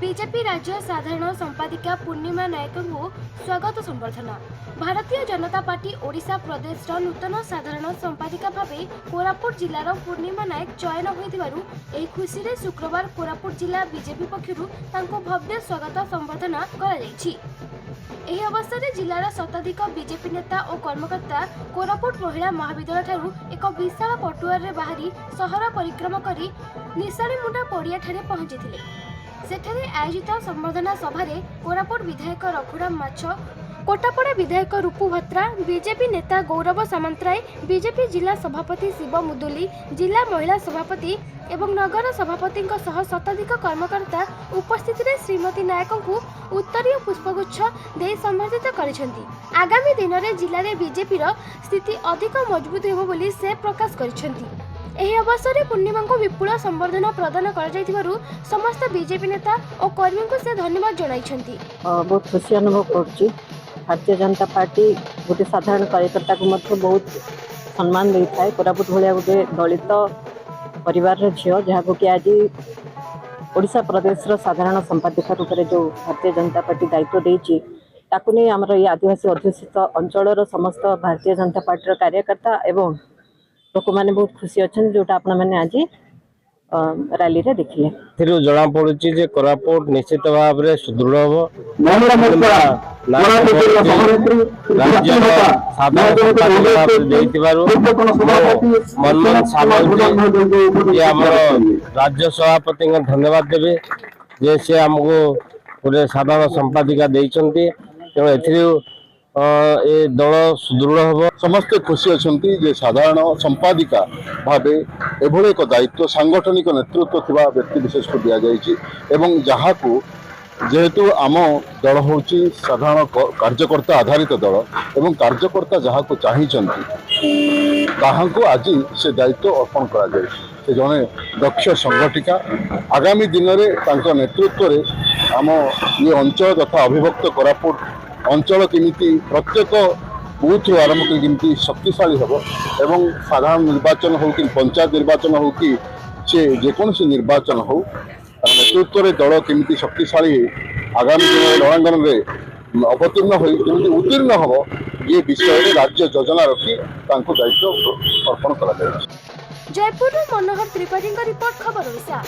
BJP राज्य साधारण संपादिका पूर्णिमा नायक को स्वागत संबर्धना। भारतीय जनता पार्टी ओडिशा प्रदेश नूतन साधारण संपादिका भावे कोरापुट जिलार पूर्णिमा नायक चयन होइथिबारु एही खुशी रे शुक्रवार कोरापुट जिला बीजेपी पक्षरु तांको भव्य स्वागत संबर्धना करा जायछि। एही अवसर में जिलार शताधिक बीजेपी नेता और कर्मकर्ता कोरापुट महिला महाविद्यालय ठारू एक विशाल पटुआर रे बाहरी सहर परिक्रमा करी निशाणीमुंडा पड़िया ठारे पहुंचीथिले। सेठारे आयोजित संबर्धना सभा रे कोरापुट विधायक रघुराम माछ, कोटापड़ा विधायक रूपू भत्रा, बीजेपी नेता गौरव सामंतराय, बीजेपी जिला सभापति शिव मुदुली, जिला महिला सभापति एवं नगर सभापति शताधिक कर्मकर्ता उपस्थित रे श्रीमती नायक को उत्तरीय पुष्पगुच्छ दे संबर्धित करिसेंती। आगामी दिन में जिले में बीजेपी स्थिति अधिक मजबूत हेबो बोली से प्रकाश करिसेंती। एही अवसर में पूर्णिमा को विपुल संबर्धना प्रदान कर समस्त बीजेपी नेता और कर्मी को से धन्यवाद जणाइछंती। बहुत खुशी अनुभव करुच्ची। भारतीय जनता पार्टी गोटे साधारण कार्यकर्ता को बहुत सम्मान दे था। कोरापुट भाया गोटे दलित परिवार झील जहाँ कि आज ओडिशा प्रदेश साधारण संपादिका रूप में जो भारतीय जनता पार्टी दायित्व देती नहीं आमर ये आदिवासी अध्युषित अंचल समस्त भारतीय जनता पार्टी कार्यकर्ता एवं लोक मैंने बहुत खुशी अच्छा जोटा आपण मैंने आज रैली रे देखिले। जना पड़ी कोरापुट निश्चित भाव में सुदृढ़ मनमोहन सामल राज्य सभापति धन्यवाद देवे जे से आमको गोटे साधारण संपादिका देते तेणु ए दल सुदृढ़ हम। समस्ते खुशी अच्छा साधारण संपादिका भावे एभली एक दायित्व सांगठनिक नेतृत्व थिबा व्यक्ति विशेष को दि जाएगी जहाँ को जेहेतु आम दल हूँ साधारण कार्यकर्ता आधारित दल एवं कार्यकर्ता जहाँ को चाहिए ताहा को आज से दायित्व अर्पण कर जड़े दक्ष संगठिका आगामी दिन में नेतृत्व रे आम ये अंचल तथा अविभक्त कोरापुट अंचल केमिति प्रत्येक बूथ आरंभ करके शक्तिशाली हम एवं साधारण निर्वाचन हो कि पंचायत निर्वाचन हो कि से जेकोसी निर्वाचन हो नेतृत्व रे दल केमिति शक्तिशाली आगामी दिन रणांगन में अवतीर्ण हो उत्तीर्ण हम ये विषय राज्य योजना रखी दायित्व अर्पण कर। जयपुर मनोहर त्रिपाठी रिपोर्ट खबर ओडिशा।